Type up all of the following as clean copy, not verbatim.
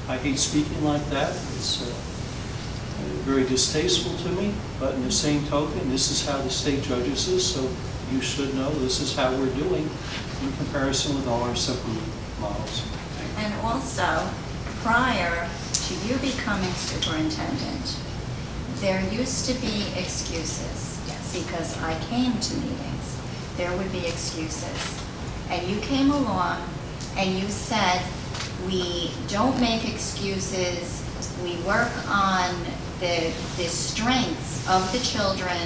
I hate speaking like that. It's very distasteful to me, but in the same token, this is how the state judges us, so you should know this is how we're doing in comparison with all our separate models. And also, prior to you becoming superintendent, there used to be excuses. Yes. Because I came to meetings, there would be excuses. And you came along and you said, we don't make excuses, we work on the strengths of the children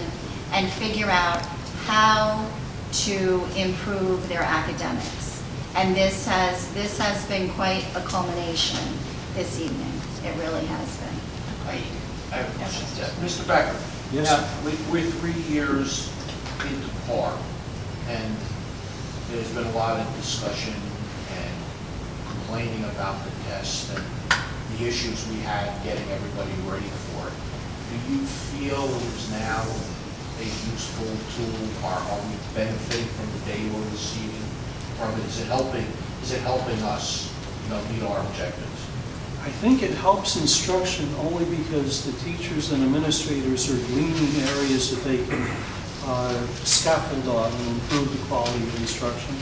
and figure out how to improve their academics. And this has been quite a culmination this evening. It really has been. I have a question. Mr. Becker? Yes. Now, we're 3 years into PAR, and there's been a lot of discussion and complaining about the test and the issues we had getting everybody ready for it. Do you feel it is now a useful tool? Are we benefiting from the data we're receiving from it? Is it helping us, meet our objectives? I think it helps instruction only because the teachers and administrators are gleaning areas that they can scaffold on and improve the quality of instruction.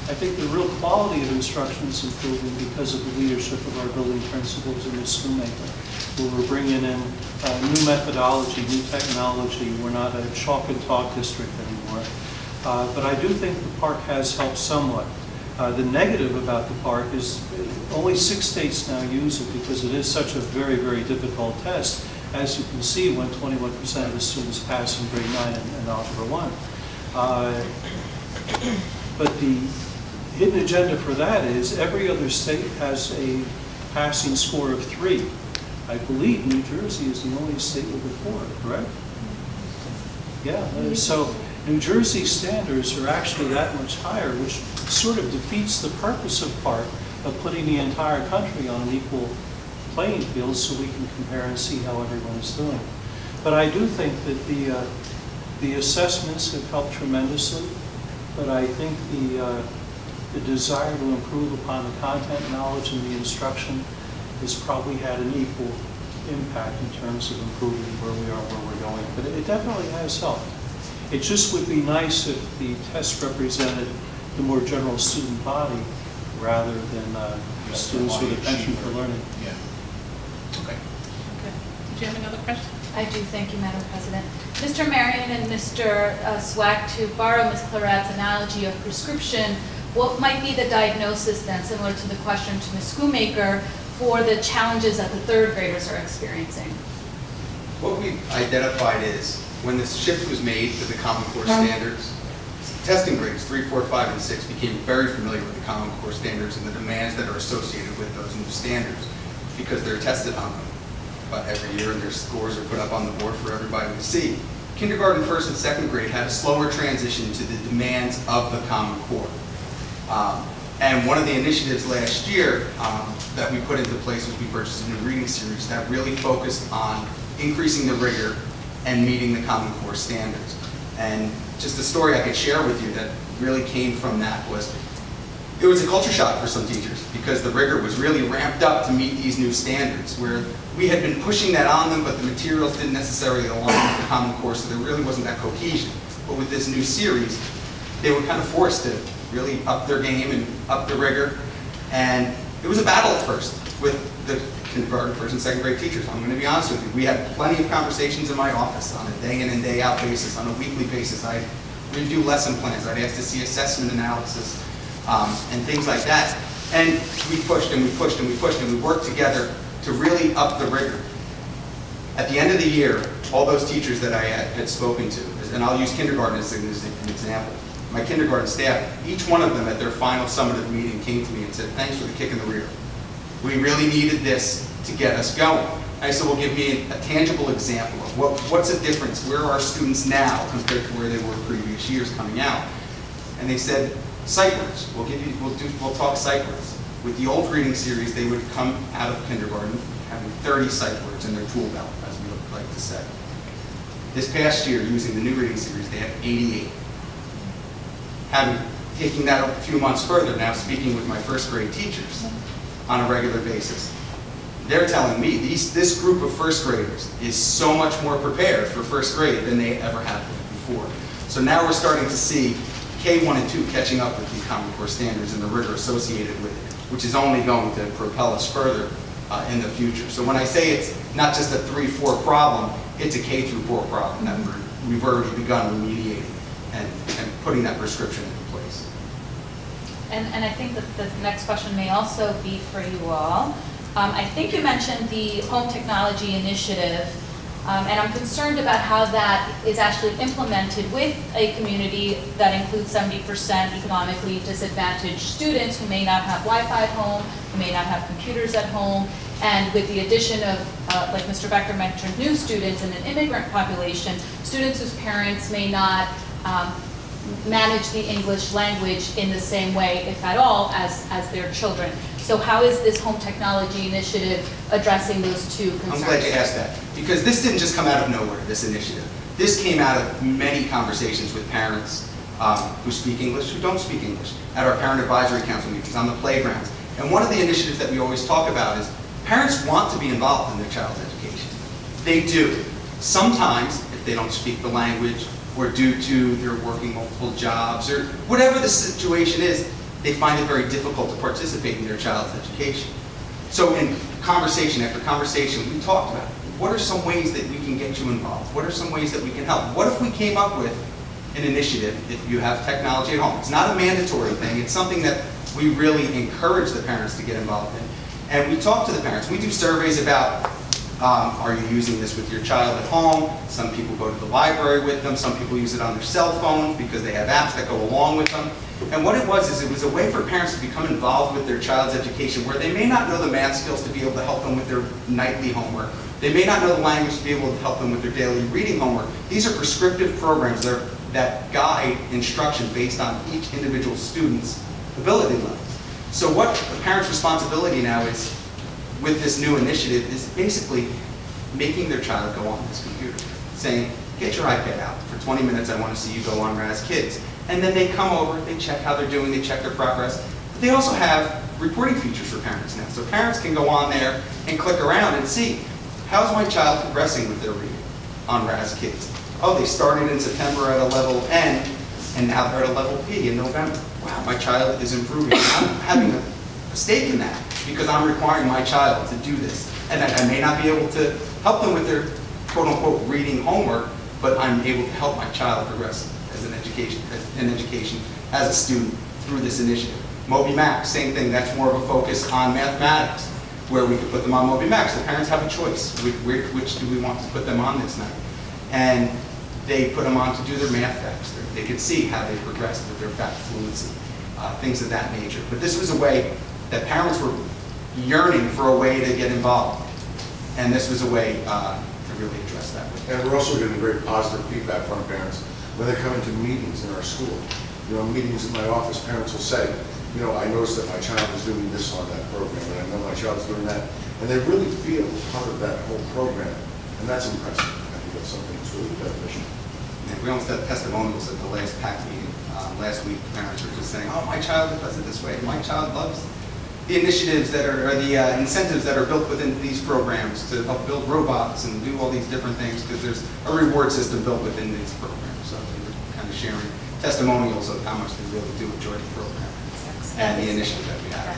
I think the real quality of instruction is improving because of the leadership of our building principals and the schoolmaker, who are bringing in new methodology, new technology. We're not a chalk and talk district anymore. But I do think the park has helped somewhat. The negative about the park is only 6 states now use it because it is such a very, very difficult test. As you can see, when 21% of the students pass in grade 9 and Algebra 1. But the hidden agenda for that is every other state has a passing score of 3. I believe New Jersey is the only state with a 4, correct? Yeah, so New Jersey standards are actually that much higher, which sort of defeats the purpose of PARC of putting the entire country on an equal playing field so we can compare and see how everyone is doing. But I do think that the assessments have helped tremendously, but I think the desire to improve upon the content knowledge and the instruction has probably had an equal impact in terms of improving where we are, where we're going. But it definitely has helped. It just would be nice if the test represented the more general student body rather than students with a penchant for learning. Yeah. Okay. Okay. Did you have another question? I do, thank you, Madam President. Mr. Marion and Mr. Swack, to borrow Ms. Clarad's analogy of prescription, what might be the diagnosis then, similar to the question to Ms. Schoonmaker, for the challenges that the third graders are experiencing? What we've identified is when this shift was made to the Common Core standards, testing grades 3, 4, 5, and 6 became very familiar with the Common Core standards and the demands that are associated with those new standards because they're tested on them about every year and their scores are put up on the board for everybody to see. Kindergarten, first, and second grade had a slower transition to the demands of the Common Core. And one of the initiatives last year that we put into place was we purchased a new reading series that really focused on increasing the rigor and meeting the Common Core standards. And just a story I could share with you that really came from that was, it was a culture shock for some teachers because the rigor was really ramped up to meet these new standards, where we had been pushing that on them, but the materials didn't necessarily align with the Common Core, so there really wasn't that cohesion. But with this new series, they were kind of forced to really up their game and up the rigor. And it was a battle at first with the kindergarten, first and second grade teachers. I'm going to be honest with you. We had plenty of conversations in my office on a day in and day out basis, on a weekly basis. I'd review lesson plans. I'd ask to see assessment analysis and things like that. And we pushed and we pushed and we pushed and we worked together to really up the rigor. At the end of the year, all those teachers that I had spoken to, and I'll use kindergarten as an example, my kindergarten staff, each one of them at their final summative meeting came to me and said, thanks for the kick in the rear. We really needed this to get us going. I said, well, give me a tangible example of what's the difference? Where are our students now compared to where they were previous years coming out? And they said, sight words. We'll talk sight words. With the old reading series, they would come out of kindergarten having 30 sight words in their tool belt, as we would like to say. This past year, using the new reading series, they have 88. Taking that a few months further, now speaking with my first grade teachers on a regular basis. they're telling me this group of first graders is so much more prepared for first grade than they ever have been before. So now we're starting to see K1 and 2 catching up with these Common Core standards and the rigor associated with it, which is only going to propel us further in the future. So when I say it's not just a 3-4 problem, it's a K through 4 problem that we've already begun remediating and putting that prescription into place. And I think that the next question may also be for you all. I think you mentioned the Home Technology Initiative, and I'm concerned about how that is actually implemented with a community that includes 70% economically disadvantaged students who may not have Wi-Fi at home, who may not have computers at home, and with the addition of, like Mr. Becker mentioned, new students and an immigrant population, students whose parents may not manage the English language in the same way, if at all, as their children. So how is this Home Technology Initiative addressing those two concerns? I'm glad you asked that, because this didn't just come out of nowhere, this initiative. This came out of many conversations with parents who speak English, who don't speak English, at our parent advisory council meetings, on the playgrounds. And one of the initiatives that we always talk about is parents want to be involved in their child's education. They do. Sometimes, if they don't speak the language, or due to their working multiple jobs, or whatever the situation is, they find it very difficult to participate in their child's education. So in conversation after conversation, we talked about what are some ways that we can get you involved? What are some ways that we can help? What if we came up with an initiative if you have technology at home? It's not a mandatory thing. It's something that we really encourage the parents to get involved in. And we talk to the parents. We do surveys about, are you using this with your child at home? Some people go to the library with them. Some people use it on their cell phones because they have apps that go along with them. And what it was a way for parents to become involved with their child's education where they may not know the math skills to be able to help them with their nightly homework. They may not know the language to be able to help them with their daily reading homework. These are prescriptive programs that guide instruction based on each individual student's ability level. So what the parent's responsibility now is with this new initiative is basically making their child go on this computer, saying, get your iPad out. For 20 minutes, I want to see you go on Raz Kids. And then they come over, they check how they're doing, they check their progress. But they also have reporting features for parents now. So parents can go on there and click around and see, how's my child progressing with their reading on Raz Kids? Oh, they started in September at a level N, and now they're at a level P in November. Wow, my child is improving. I'm having a stake in that because I'm requiring my child to do this. And I may not be able to help them with their quote-unquote reading homework, but I'm able to help my child progress as an education as a student through this initiative. Moby Max, same thing. That's more of a focus on mathematics, where we could put them on Moby Max. The parents have a choice. Which do we want to put them on this night? And they put them on to do their math facts. They could see how they progressed with their fact fluency, things of that nature. But this was a way that parents were yearning for a way to get involved. And this was a way to really address that. And we're also getting very positive feedback from parents when they come into meetings in our school. You know, meetings in my office, parents will say, you know, I noticed that my child is doing this on that program, and I know my child's doing that. And they really feel part of that whole program. And that's impressive. I think that's something that's really beneficial. And we almost had testimonials at the last PAC meeting last week. Parents were just saying, oh, my child does it this way. My child loves the initiatives that are, or the incentives that are built within these programs to help build robots and do all these different things because there's a reward system built within these programs. So they were kind of sharing testimonials of how much they really do enjoy the program and the initiative that we have.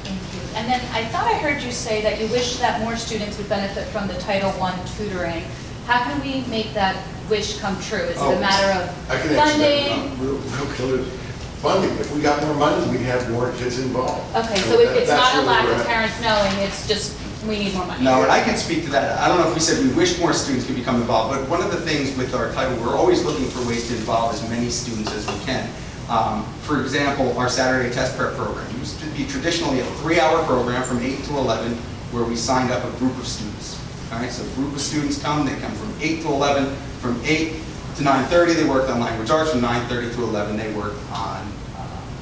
Thank you. And then I thought I heard you say that you wish that more students would benefit from the Title I tutoring. How can we make that wish come true? Is it a matter of I can answer that. funding? Real clear. Funding. If we got more money, we'd have more kids involved. Okay, so it's that's not a where lack we're of at. parents knowing, it's just we need more money. No, and I can speak to that. I don't know if we said we wish more students could become involved, but one of the things with our title, we're always looking for ways to involve as many students as we can. For example, our Saturday test prep program used to be traditionally a 3-hour program from 8 to 11 where we signed up a group of students. All right, so a group of students come, they come from 8 to 11. From 8 to 9:30, they worked on language arts. From 9:30 to 11, they worked on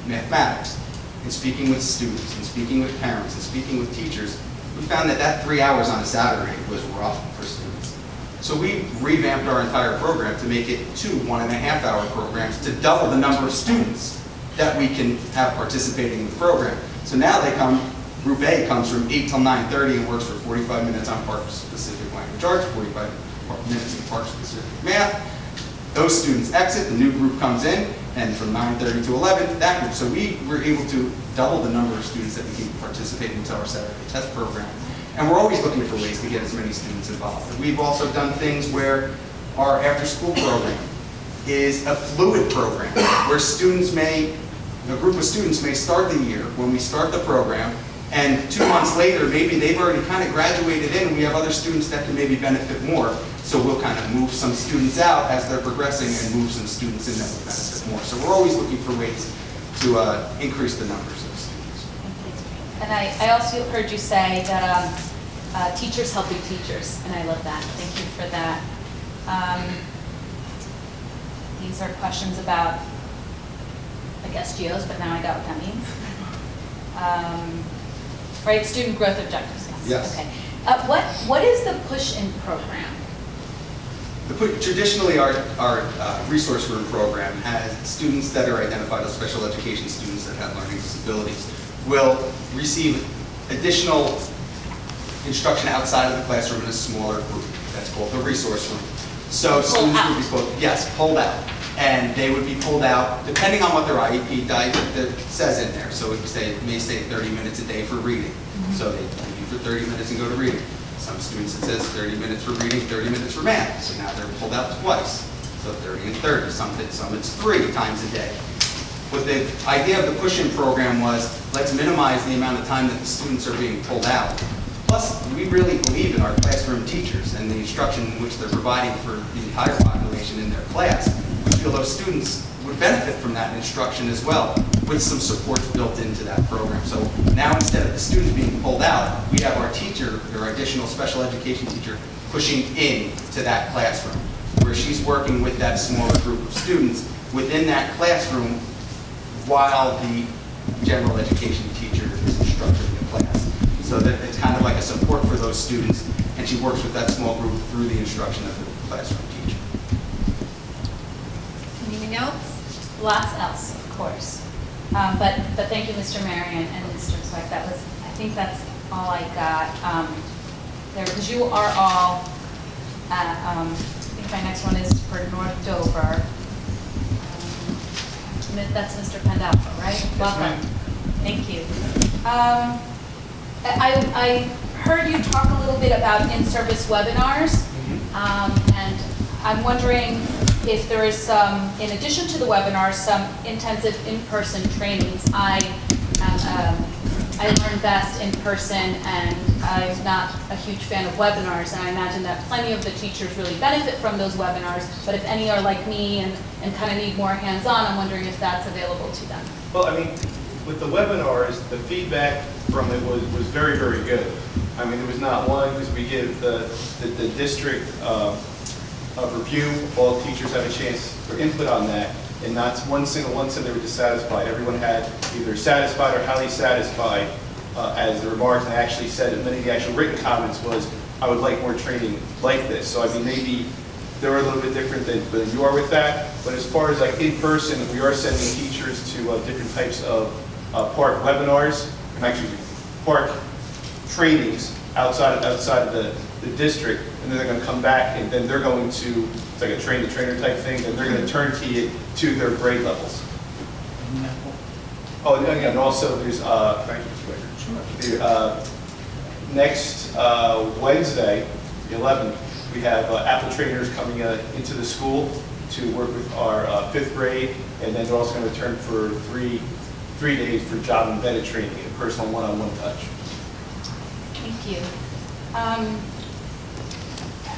mathematics. And speaking with students, and speaking with parents, and speaking with teachers, we found that 3 hours on a Saturday was rough for students. So we revamped our entire program to make it 2 1.5-hour programs to double the number of students that we can have participating in the program. So now they come Group A comes from 8 till 9:30 and works for 45 minutes on Park-specific language arts, 45 minutes in Park-specific math. Those students exit, the new group comes in, and from 9:30 to 11, that group. So we were able to double the number of students that we can participate into our Saturday test program. And we're always looking for ways to get as many students involved. We've also done things where our after-school program is a fluid program, where a group of students may start the year when we start the program, and 2 months later, maybe they've already kind of graduated in, and we have other students that can maybe benefit more. So we'll kind of move some students out as they're progressing and move some students in that will benefit more. So we're always looking for ways to increase the numbers of students. And I also heard you say that teachers helping teachers, and I love that. Thank you for that. These are questions about, I guess, GEOs, but now I got what that means. Right, student growth objectives, yes. Yes. Okay. What is the push-in program? Traditionally, our resource room program has students that are identified as special education students that have learning disabilities will receive additional instruction outside of the classroom in a smaller group. That's called the resource room. So students would be pulled out. And they would be pulled out, depending on what their IEP says in there. So it may say 30 minutes a day for reading. So they leave for 30 minutes and go to reading. Some students it says 30 minutes for reading, 30 minutes for math. So now they're pulled out twice. So 30 and 30. Some it's 3 times a day. What the idea of the push-in program was, let's minimize the amount of time that the students are being pulled out. Plus, we really believe in our classroom teachers and the instruction in which they're providing for the entire population in their class. We feel those students would benefit from that instruction as well, with some supports built into that program. So now instead of the students being pulled out, we have our teacher, our additional special education teacher, pushing in to that classroom, where she's working with that smaller group of students within that classroom while the general education teacher is instructing the class. So that it's kind of like a support for those students, and she works with that small group through the instruction of the classroom teacher. Anything else? Lots else, of course. But thank you, Mr. Marion and Mr. Sweck. I think that's all I got there, because you are all at, I think my next one is for North Dover. That's Mr. Pandolfo, right? Yes, Welcome. ma'am. Thank you. I heard you talk a little bit about in-service webinars, and I'm wondering if there is some, in addition to the webinars, some intensive in-person trainings. I learn best in person, and I'm not a huge fan of webinars, and I imagine that plenty of the teachers really benefit from those webinars, but if any are like me and kind of need more hands-on, I'm wondering if that's available to them. Well, I mean, with the webinars, the feedback from it was very, very good. I mean, there was not one, because we give the district a review, all teachers have a chance for input on that, and not one single one said they were dissatisfied. Everyone had either satisfied or highly satisfied as the remarks, and I actually said, and many of the actual written comments was, I would like more training like this. So I mean, maybe they're a little bit different than you are with that, but as far as like in person, we are sending teachers to different types of park webinars, actually park trainings outside of the district, and then they're going to come back, and then they're going to, it's like a train-the-trainer type thing, and they're going to turnkey it to their grade levels. Oh, and again, also there's, thank you, Mr. Baker. Next Wednesday, the 11th, we have Apple trainers coming into the school to work with our 5th grade, and then they're also going to return for three days for job embedded training and personal one-on-one touch. Thank you.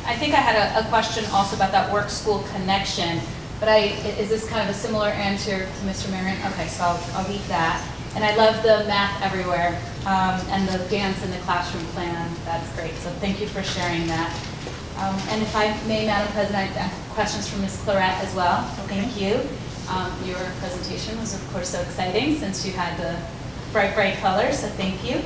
I think I had a question also about that work-school connection, but is this kind of a similar answer to Mr. Marion? Okay, so I'll leave that. And I love the math everywhere and the dance in the classroom plan. That's great. So thank you for sharing that. And if I may, Madam President, I have questions from Ms. Claret as well. Okay. Thank you. Your presentation was, of course, so exciting since you had the bright, bright colors, so thank you.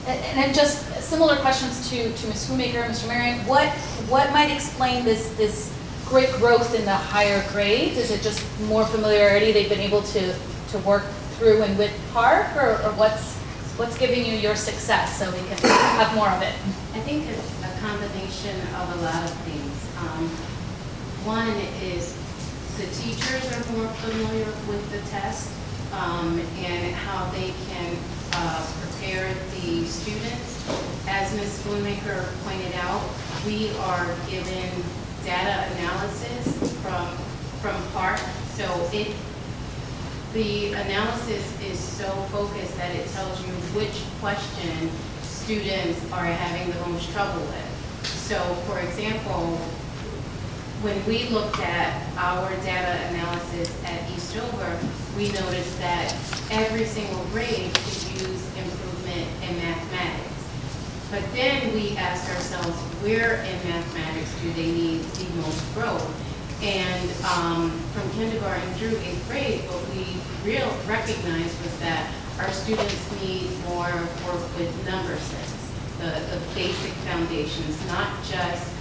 And then just similar questions to Ms. Schoonmaker, Mr. Marion. What might explain this great growth in the higher grades? Is it just more familiarity? They've been able to work through in Witt Park, or what's giving you your success so we can have more of it? I think it's a combination of a lot of things. One is the teachers are more familiar with the test and how they can prepare the students. As Ms. Schoonmaker pointed out, we are given data analysis from PARC, so the analysis is so focused that it tells you which question students are having the most trouble with. So, for example, when we looked at our data analysis at Eastover, we noticed that every single grade could use improvement in mathematics. But then we asked ourselves, where in mathematics do they need the most growth? And from kindergarten through 8th grade, what we recognized was that our students need more work with number sense, the basic foundations, not just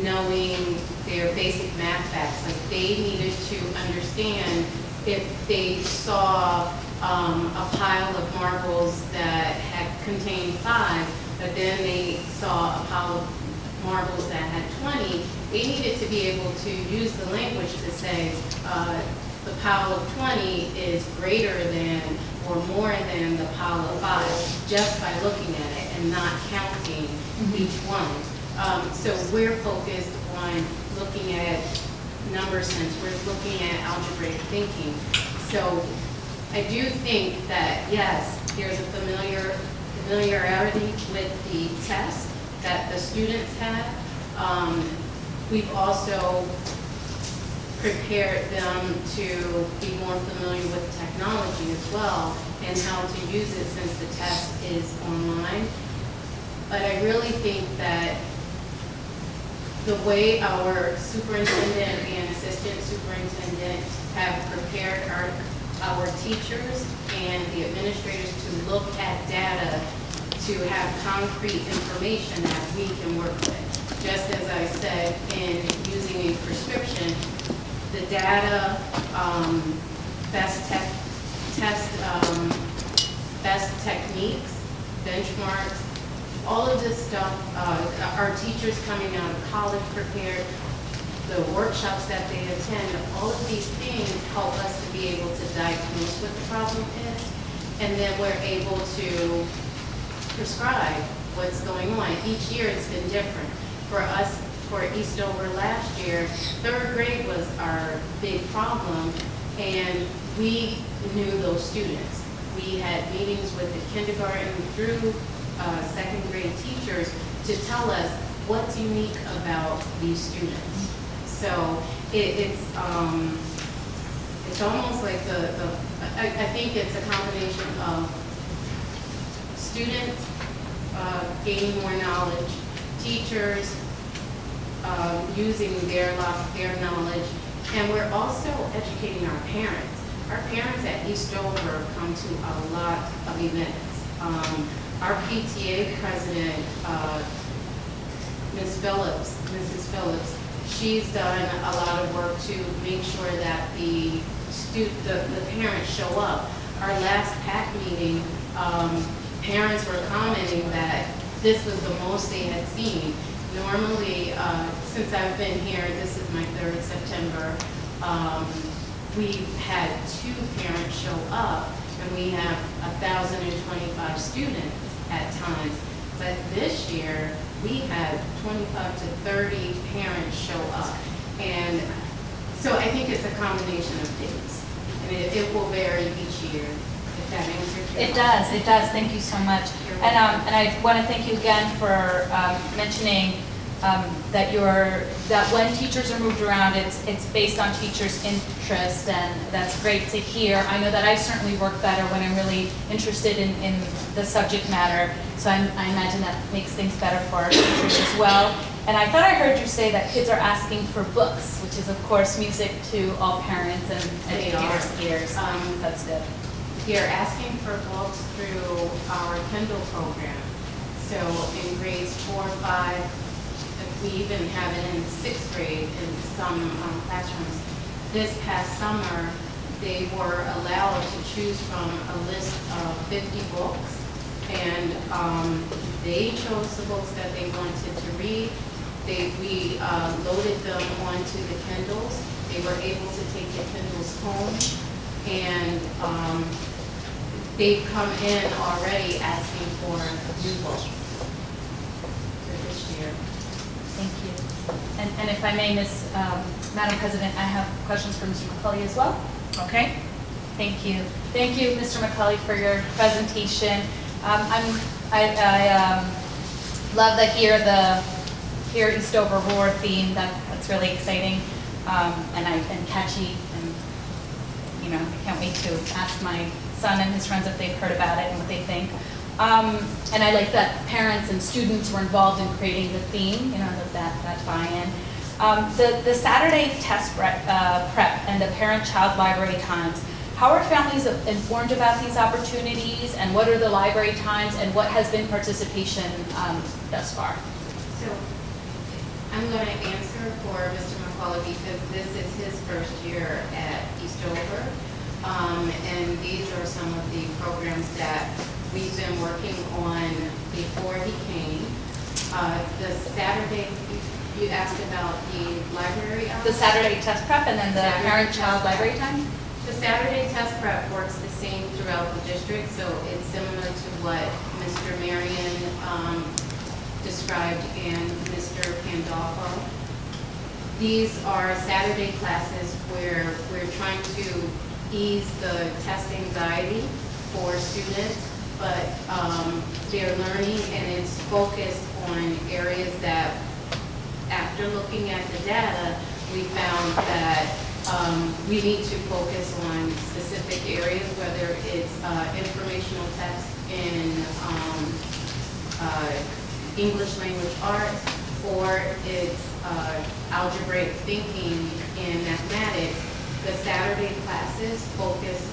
knowing their basic math facts. Like, they needed to understand if they saw a pile of marbles that had contained 5, but then they saw a pile of marbles that had 20, they needed to be able to use the language to say the pile of 20 is greater than or more than the pile of 5, just by looking at it and not counting each one. So we're focused on looking at number sense, we're looking at algebraic thinking. So I do think that, yes, there's a familiarity with the test that the students have. We've also prepared them to be more familiar with technology as well and how to use it since the test is online. But I really think that the way our superintendent and assistant superintendent have prepared our teachers and the administrators to look at data to have concrete information that we can work with. Just as I said, in using a prescription, the data, best techniques, benchmarks, all of this stuff, our teachers coming out of college prepared, the workshops that they attend, all of these things help us to be able to diagnose what the problem is, and then we're able to prescribe what's going on. Each year it's been different. For us, for Eastover last year, 3rd grade was our big problem, and we knew those students. We had meetings with the kindergarten through 2nd grade teachers to tell us what's unique about these students. So it's almost like I think it's a combination of students gaining more knowledge, teachers using their knowledge, and we're also educating our parents. Our parents at Eastover come to a lot of events. Our PTA president, Mrs. Phillips, she's done a lot of work to make sure that the parents show up. Our last PAC meeting, parents were commenting that this was the most they had seen. Normally, since I've been here, this is my 3rd September, we've had 2 parents show up, and we have 1,025 students at times. But this year, we had 25 to 30 parents show up. And so I think it's a combination of things. And it will vary each year, if that answers your question. It does. Thank you so much. And I want to thank you again for mentioning that when teachers are moved around, it's based on teachers' interest, and that's great to hear. I know that I certainly work better when I'm really interested in the subject matter, so I imagine that makes things better for our teachers as well. And I thought I heard you say that kids are asking for books, which is of course music to all parents and educators' ears. That's good. They're asking for books through our Kindle program. So in grades 4, 5, we even have it in 6th grade in some classrooms. This past summer, they were allowed to choose from a list of 50 books, and they chose the books that they wanted to read. We loaded them onto the Kindles. They were able to take the Kindles home, and they've come in already asking for new books for this year. Thank you. And if I may, Madam President, I have questions for Mr. McCulley as well. Okay. Thank you. Thank you, Mr. McCulley, for your presentation. I love to hear the Eastover Roar theme. That's really exciting and catchy. And I can't wait to ask my son and his friends if they've heard about it and what they think. And I like that parents and students were involved in creating the theme. That buy-in. The Saturday test prep and the parent-child library times. How are families informed about these opportunities, and what are the library times, and what has been participation thus far? So I'm going to answer for Mr. McCullough because this is his first year at Eastover. And these are some of the programs that we've been working on before he came. The Saturday, you asked about the library hours? The Saturday test prep and then the Saturday parent-child test library prep. time? The Saturday test prep works the same throughout the district, so it's similar to what Mr. Marion described and Mr. Pandolfo. These are Saturday classes where we're trying to ease the test anxiety for students, but they're learning, and it's focused on areas that, after looking at the data, we found that we need to focus on specific areas, whether it's informational text in English language arts, or it's algebraic thinking in mathematics. The Saturday classes focus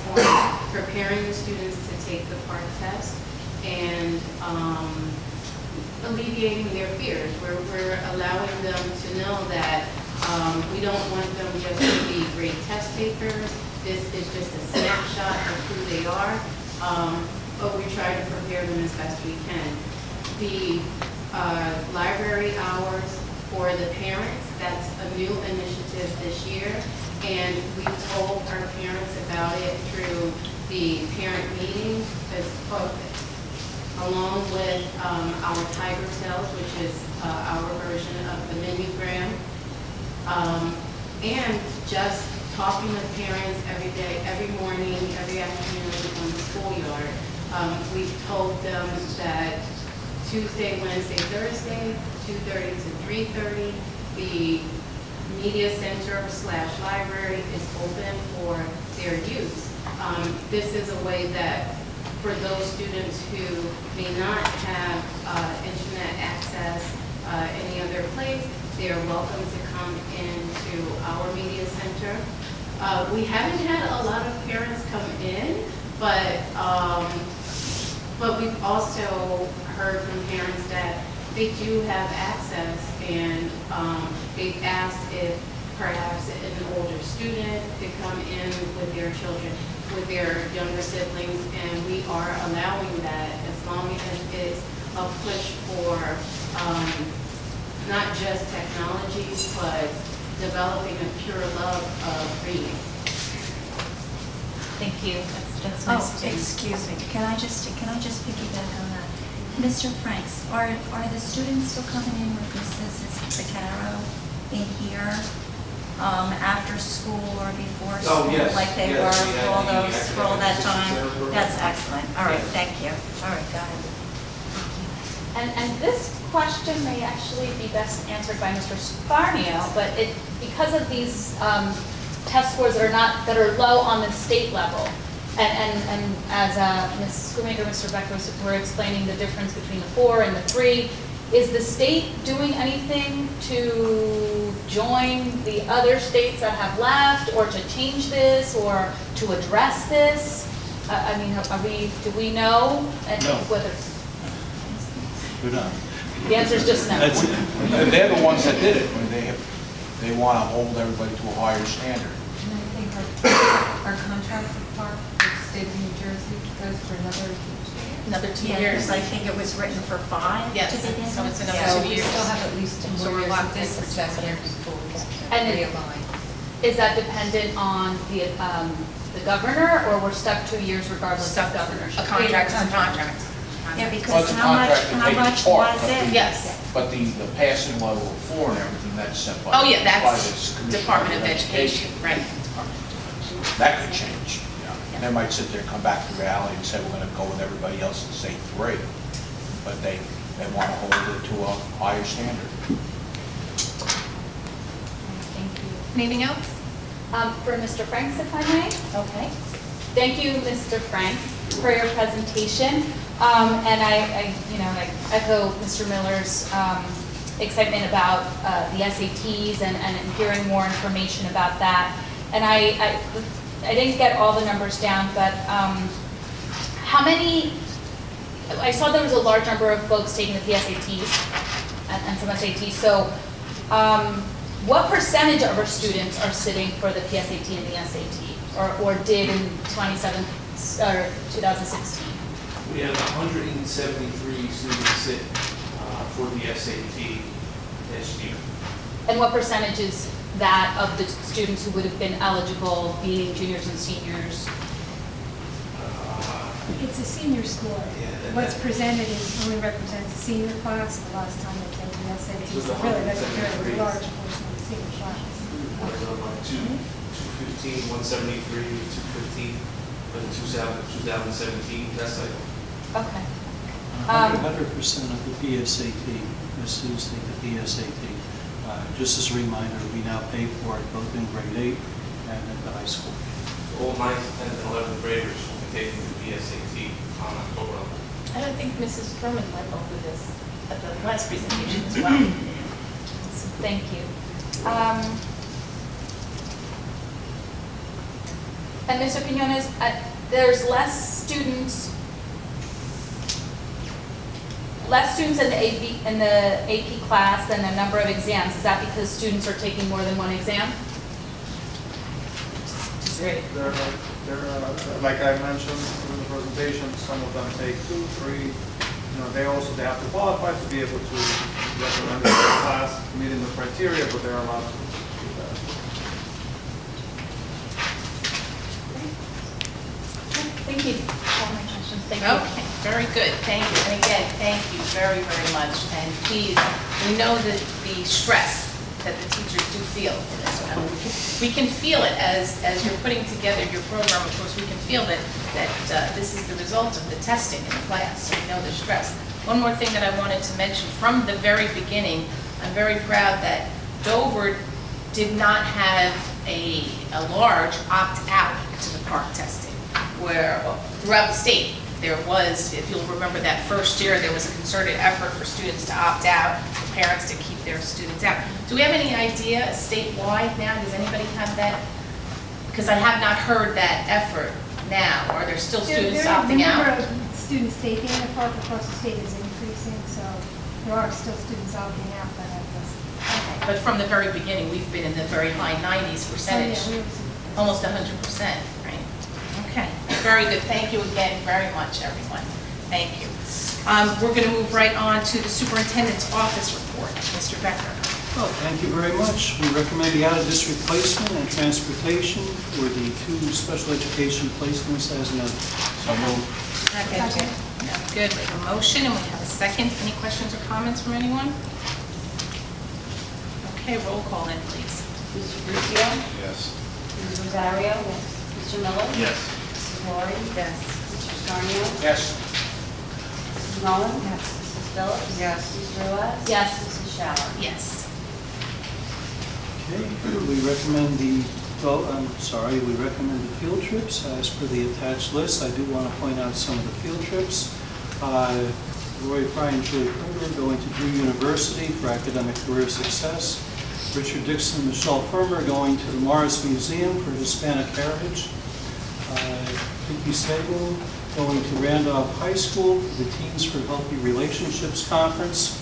on preparing the students to take the PARCC test and alleviating their fears. We're allowing them to know that we don't want them just to be great test takers. This is just a snapshot of who they are, but we try to prepare them as best we can. The library hours for the parents, that's a new initiative this year, and we told our parents about it through the parent meetings, along with our Tiger Tales, which is our version of the Minugram, and just talking with parents every day, every morning, every afternoon on the schoolyard. We've told them that Tuesday, Wednesday, Thursday, 2:30 to 3:30, the media center / library is open for their use. This is a way that for those students who may not have internet access any other place, they are welcome to come into our media center. We haven't had a lot of parents come in, but we've also heard from parents that they do have access, and they've asked if perhaps an older student could come in with their children, with their younger siblings, and we are allowing that as long as it's a push for not just technologies, but developing a pure love of reading. Thank you. That's nice to Excuse me, can I just piggyback on that? Mr. Franks, are the students still coming in with Mrs. Picaro in here after school or before school? yes, Like they yes, were we had for all the those, for all that time? academic assistance That's program. excellent. All right, thank you. All right, go ahead. And this question may actually be best answered by Mr. Scarnio, but because of these test scores that are low on the state level, and as Ms. Schoonmaker, Mr. Becker were explaining the difference between the 4 and the 3, is the state doing anything to join the other states that have left, or to change this, or to address this? I mean, do we know? No. Whether We're not. the answer is just no. That's it. They're the ones that did it, when they want to hold everybody to a higher standard. Our contract with Park, with the state of New Jersey, goes for Another 2 Yeah, years. because I think it was written for 5 Yes, to begin with. so it's another So 2 we years. still have at least 2 So more we're years locked of in this for 2 assessment years. before we get And it- realigned. Is that dependent on the governor, or we're stuck 2 years regardless of Stuck, governorship? a contract is a contract. Yeah, Well, because it's a how much, contract to how take much part, was but it? the- Yes. But the passing level of floor and everything, that's set by. Oh, yeah, by that's this Commissioner Department of Education, right. That could change, And they might sit there and come back to reality and say, we're gonna go with everybody else and say 3. But they want to hold it to a higher standard. Thank you. Anything else? For Mr. Franks, if I may? Okay. Thank you, Mr. Franks, for your presentation. And I echo Mr. Miller's excitement about the SATs and hearing more information about that. And I didn't get all the numbers down, but how many, I saw there was a large number of folks taking the PSATs and some SATs. So what percentage of our students are sitting for the PSAT and the SAT, or did in 2016? We have 173 students sit for the SAT this year. And what percentage is that of the students who would have been eligible, being juniors and seniors? It's a senior score. Yeah, What's presented only represents the senior class. The last time they took the SATs, So the really, that's a very 173. large portion of the senior class. Was like 215, 173, 215 for the 2017 test cycle. Okay. 100% of the PSAT, the students take the PSAT. Just as a reminder, we now pay for it both in grade 8 and at the high school. All 9th, 10th, and 11th graders will be taking the PSAT on October 11th. And I think Mrs. Furman went over this at the last presentation as well. Thank you. And Mr. Quinones, there's less students in the AP class than the number of exams. Is that because students are taking more than one exam? Great. They're, like I mentioned in the presentation, some of them take 2, 3. They have to qualify to be able to recommend the class, meeting the criteria, but they're allowed to do that. Thank you. All my questions. Thank you. Okay, very good, thank you. And again, thank you very, very much. And please, we know that the stress that the teachers do feel in this. And we can feel it as you're putting together your program. Of course, we can feel that this is the result of the testing in the class, so we know the stress. One more thing that I wanted to mention, from the very beginning, I'm very proud that Dover did not have a large opt-out to the PARCC testing, where throughout the state, there was, if you'll remember that first year, there was a concerted effort for students to opt out, for parents to keep their students out. Do we have any idea statewide now? Does anybody have that? Because I have not heard that effort now. Are there still students opting The out? number of students taking the PARCC across the state is increasing, so there are still students opting out, but that doesn't. But from the very beginning, we've been in the very high 90s percentage, So, yeah, we- almost 100%, right? Okay, very good. Thank you again very much, everyone. Thank you. We're going to move right on to the superintendent's office report. Mr. Becker. Well, thank you very much. We recommend the out-of-district placement and transportation for the 2 special education placements as noted. So moved. Second. Good, we have a motion and we have a second. Any questions or comments from anyone? Okay, roll call in, please. Mr. Lucio? Yes. Mrs. Rosario? Yes. Mr. Miller? Yes. Mrs. Lori? Yes. Mr. Scarnio? Yes. Mrs. Mullin? Yes. Mrs. Phillips? Yes. Mrs. Ruas? Yes. Mrs. Shower? Yes. Okay, we recommend we recommend the field trips as per the attached list. I do want to point out some of the field trips. Roy Fry and Julie Kruger going to Drew University for academic career success. Richard Dixon and Michelle Firmer going to the Morris Museum for Hispanic Heritage. Vicky Sagan going to Randolph High School for the Teens for Healthy Relationships Conference.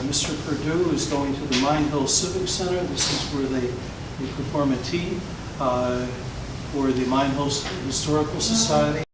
Mr. Perdue is going to the Mine Hill Civic Center. This is where they perform a tea. or the Mine Historical Society.